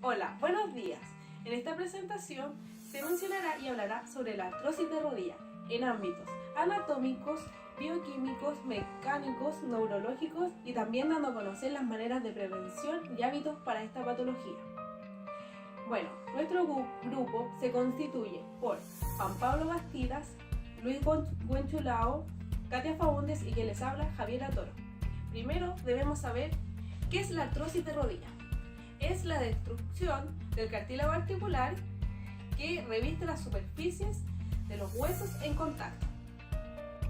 Hola, buenos días. En esta presentación se mencionará y hablará sobre la artrosis de rodilla en ámbitos anatómicos, bioquímicos, mecánicos, neurológicos y también dando a conocer las maneras de prevención y hábitos para esta patología. Bueno, nuestro grupo se constituye por Juan Pablo Bastidas, Luis Buenchulao, Katia Faúndez y quien les habla, Javiera Toro. Primero debemos saber qué es la artrosis de rodilla. Es la destrucción del cartílago articular que reviste las superficies de los huesos en contacto.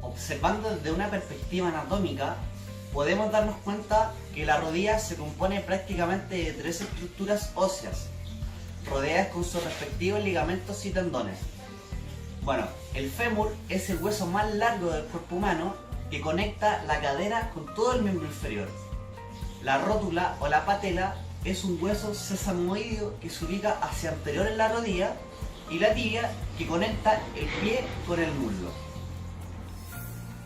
Observando desde una perspectiva anatómica, podemos darnos cuenta que la rodilla se compone prácticamente de tres estructuras óseas, rodeadas con sus respectivos ligamentos y tendones. Bueno, el fémur es el hueso más largo del cuerpo humano que conecta la cadera con todo el miembro inferior. La rótula o la patela es un hueso sesamoideo que se ubica hacia anterior en la rodilla, y la tibia que conecta el pie con el muslo.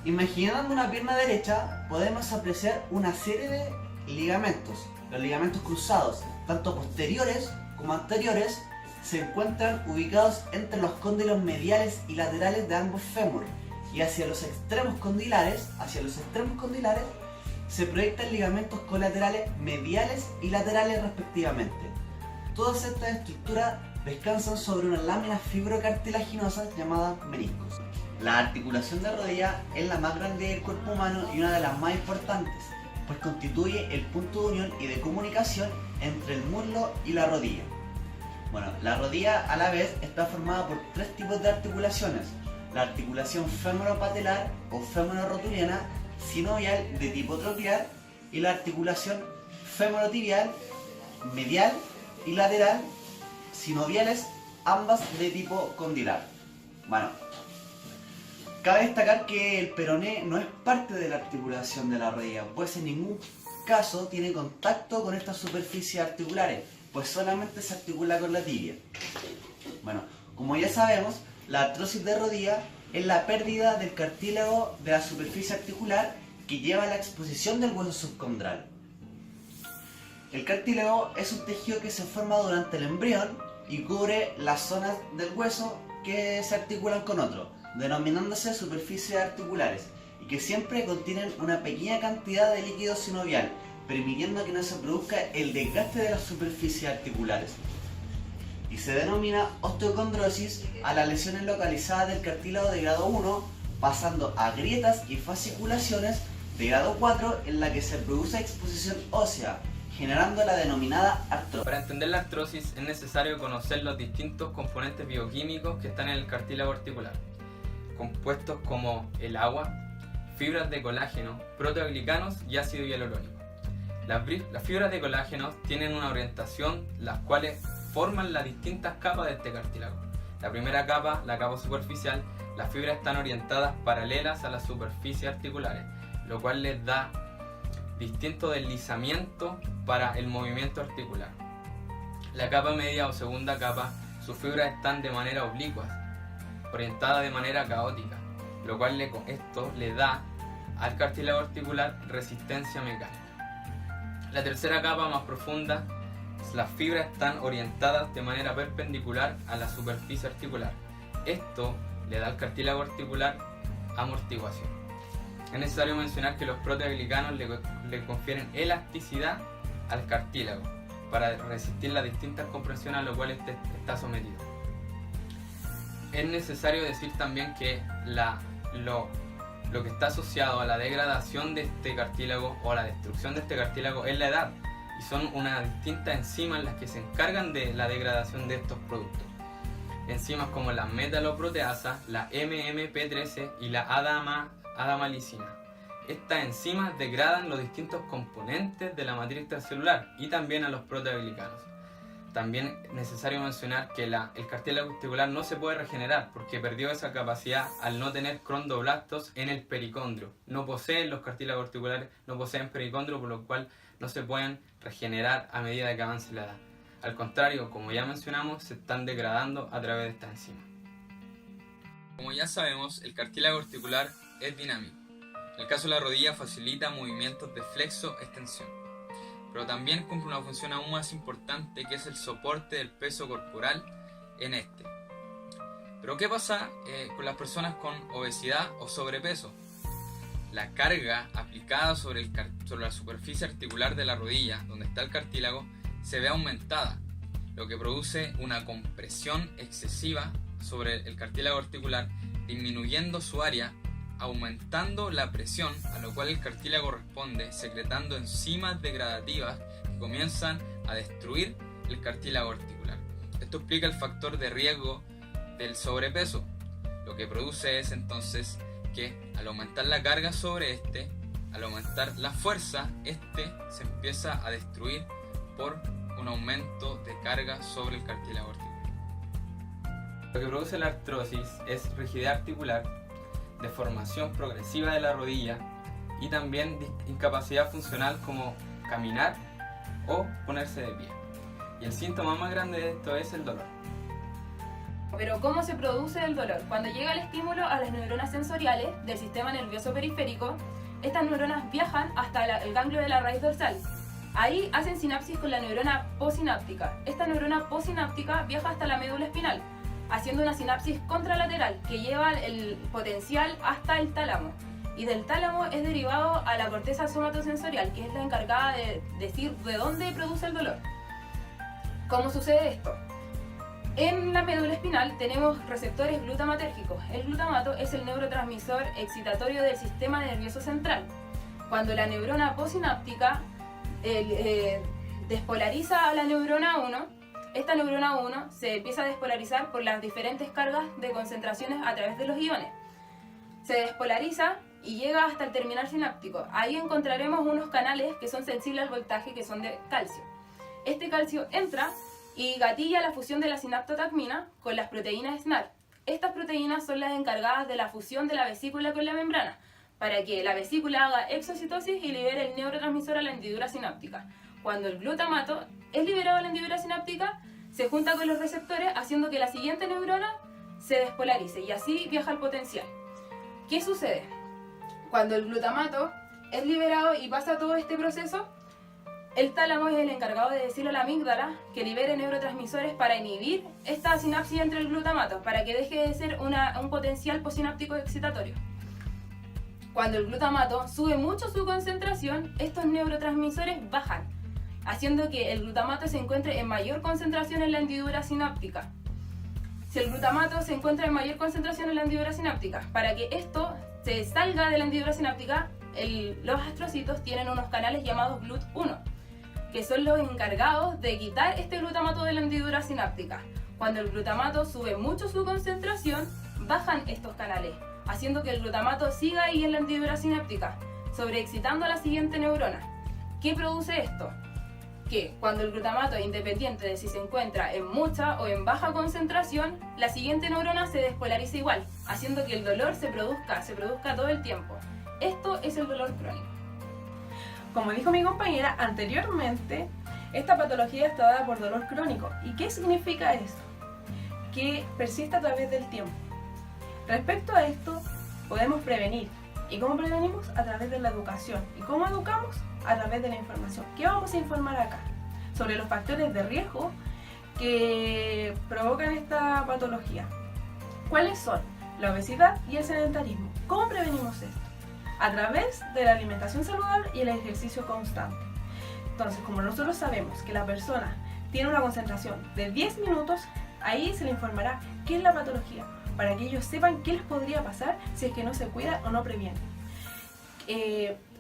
Imaginando una pierna derecha, podemos apreciar una serie de ligamentos. Los ligamentos cruzados, tanto posteriores como anteriores, se encuentran ubicados entre los cóndilos mediales y laterales de ambos fémures, y hacia los extremos condilares se proyectan ligamentos colaterales mediales y laterales respectivamente. Todas estas estructuras descansan sobre unas láminas fibrocartilaginosas llamadas meniscos. La articulación de rodilla es la más grande del cuerpo humano y una de las más importantes, pues constituye el punto de unión y de comunicación entre el muslo y la rodilla. Bueno, la rodilla a la vez está formada por tres tipos de articulaciones: la articulación femoropatelar o femororotuliana, sinovial de tipo tropiar, y la articulación femorotibial, medial y lateral, sinoviales, ambas de tipo condilar. Bueno, cabe destacar que el peroné no es parte de la articulación de la rodilla, pues en ningún caso tiene contacto con estas superficies articulares, pues solamente se articula con la tibia. Bueno, como ya sabemos, la artrosis de rodilla es la pérdida del cartílago de la superficie articular que lleva a la exposición del hueso subcondral. El cartílago es un tejido que se forma durante el embrión y cubre las zonas del hueso que se articulan con otro, denominándose superficies articulares, y que siempre contienen una pequeña cantidad de líquido sinovial, permitiendo que no se produzca el desgaste de las superficies articulares. Y se denomina osteocondrosis a las lesiones localizadas del cartílago de grado 1, pasando a grietas y fasciculaciones de grado 4 en la que se produce exposición ósea, generando la denominada artrosis. Para entender la artrosis es necesario conocer los distintos componentes bioquímicos que están en el cartílago articular, compuestos como el agua, fibras de colágeno, proteoglicanos y ácido hialurónico. Las fibras de colágeno tienen una orientación, las cuales forman las distintas capas de este cartílago. La primera capa, la capa superficial, las fibras están orientadas paralelas a las superficies articulares, lo cual les da distinto deslizamiento para el movimiento articular. La capa media o segunda capa, sus fibras están de manera oblicua, orientadas de manera caótica, lo cual esto le da al cartílago articular resistencia mecánica. La tercera capa, más profunda, las fibras están orientadas de manera perpendicular a la superficie articular. Esto le da al cartílago articular amortiguación. Es necesario mencionar que los proteoglicanos le confieren elasticidad al cartílago para resistir las distintas compresiones a las cuales este está sometido. Es necesario decir también que lo que está asociado a la degradación de este cartílago o a la destrucción de este cartílago es la edad, y son unas distintas enzimas las que se encargan de la degradación de estos productos. Enzimas como la metaloproteasa, la MMP13 y la adamalicina. Estas enzimas degradan los distintos componentes de la matriz extracelular y también a los proteoglicanos. También es necesario mencionar que el cartílago articular no se puede regenerar porque perdió esa capacidad al no tener condroblastos en el pericondrio. No poseen los cartílagos articulares, no poseen pericondrio, por lo cual no se pueden regenerar a medida que avance la edad. Al contrario, como ya mencionamos, se están degradando a través de esta enzima. Como ya sabemos, el cartílago articular es dinámico. En el caso de la rodilla facilita movimientos de flexo-extensión. pero también cumple una función aún más importante, que es el soporte del peso corporal en este. Pero ¿qué pasa con las personas con obesidad o sobrepeso? La carga aplicada sobre la superficie articular de la rodilla, donde está el cartílago, se ve aumentada, lo que produce una compresión excesiva sobre el cartílago articular, disminuyendo su área, aumentando la presión, a lo cual el cartílago responde secretando enzimas degradativas que comienzan a destruir el cartílago articular. Esto explica el factor de riesgo del sobrepeso. Lo que produce es entonces que al aumentar la carga sobre al aumentar la fuerza, se empieza a destruir por un aumento de carga sobre el cartílago articular. Lo que produce la artrosis es rigidez articular, deformación progresiva de la rodilla y también incapacidad funcional como caminar o ponerse de pie. Y el síntoma más grande de esto es el dolor. Pero ¿cómo se produce el dolor? Cuando llega el estímulo a las neuronas sensoriales del sistema nervioso periférico, estas neuronas viajan hasta el ganglio de la raíz dorsal. Ahí hacen sinapsis con la neurona posináptica. Esta neurona posináptica viaja hasta la médula espinal, haciendo una sinapsis contralateral que lleva el potencial hasta el tálamo. Y del tálamo es derivado a la corteza somatosensorial, que es la encargada de decir de dónde produce el dolor. ¿Cómo sucede esto? En la médula espinal tenemos receptores glutamatérgicos. El glutamato es el neurotransmisor excitatorio del sistema nervioso central. Cuando la neurona posináptica despolariza a la neurona 1, esta neurona 1 se empieza a despolarizar por las diferentes cargas de concentraciones a través de los iones. Se despolariza y llega hasta el terminal sináptico. Ahí encontraremos unos canales que son sensibles al voltaje, que son de calcio. Este calcio entra y gatilla la fusión de la sinaptotacmina con las proteínas SNAR. Estas proteínas son las encargadas de la fusión de la vesícula con la membrana, para que la vesícula haga exocitosis y libere el neurotransmisor a la hendidura sináptica. Cuando el glutamato es liberado a la hendidura sináptica, se junta con los receptores, haciendo que la siguiente neurona se despolarice y así viaja al potencial. ¿Qué sucede? Cuando el glutamato es liberado y pasa todo este proceso, el tálamo es el encargado de decirle a la amígdala que libere neurotransmisores para inhibir esta sinapsis entre el glutamato, para que deje de ser un potencial posináptico excitatorio. Cuando el glutamato sube mucho su concentración, estos neurotransmisores bajan, haciendo que el glutamato se encuentre en mayor concentración en la hendidura sináptica. Si el glutamato se encuentra en mayor concentración en la hendidura sináptica, para que esto se salga de la hendidura sináptica, los astrocitos tienen unos canales llamados GLUT1, que son los encargados de quitar este glutamato de la hendidura sináptica. Cuando el glutamato sube mucho su concentración, bajan estos canales, haciendo que el glutamato siga ahí en la hendidura sináptica, sobreexcitando a la siguiente neurona. ¿Qué produce esto? Que cuando el glutamato es independiente de si se encuentra en mucha o en baja concentración, la siguiente neurona se despolariza igual, haciendo que el dolor se produzca todo el tiempo. Esto es el dolor crónico. Como dijo mi compañera anteriormente, esta patología está dada por dolor crónico. ¿Y qué significa esto? Que persiste a través del tiempo. Respecto a esto, podemos prevenir. ¿Y cómo prevenimos? A través de la educación. ¿Y cómo educamos? A través de la información. ¿Qué vamos a informar acá? Sobre los factores de riesgo que provocan esta patología. ¿Cuáles son? La obesidad y el sedentarismo. ¿Cómo prevenimos esto? A través de la alimentación saludable y el ejercicio constante. Entonces, como nosotros sabemos que la persona tiene una concentración de 10 minutos, ahí se le informará qué es la patología, para que ellos sepan qué les podría pasar si es que no se cuida o no previene.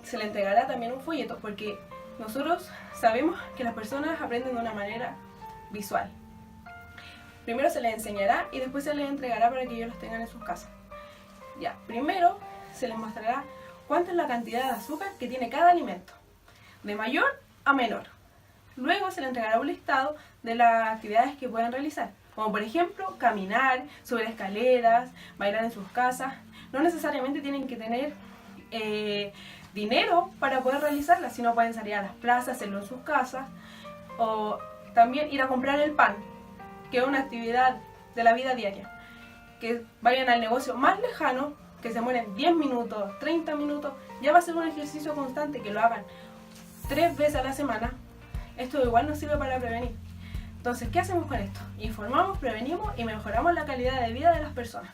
Se le entregará también un folleto, porque nosotros sabemos que las personas aprenden de una manera visual. Primero se les enseñará y después se les entregará para que ellos los tengan en sus casas. Ya, primero se les mostrará cuánta es la cantidad de azúcar que tiene cada alimento, de mayor a menor. Luego se les entregará un listado de las actividades que pueden realizar, como por ejemplo caminar, subir escaleras, bailar en sus casas. No necesariamente tienen que tener dinero para poder realizarlas, sino pueden salir a las plazas, hacerlo en sus casas, o también ir a comprar el pan, que es una actividad de la vida diaria. Que vayan al negocio más lejano, que se mueren 10 minutos, 30 minutos, ya va a ser un ejercicio constante, que lo hagan 3 veces a la semana, esto igual nos sirve para prevenir. Entonces, ¿qué hacemos con esto? Informamos, prevenimos y mejoramos la calidad de vida de las personas.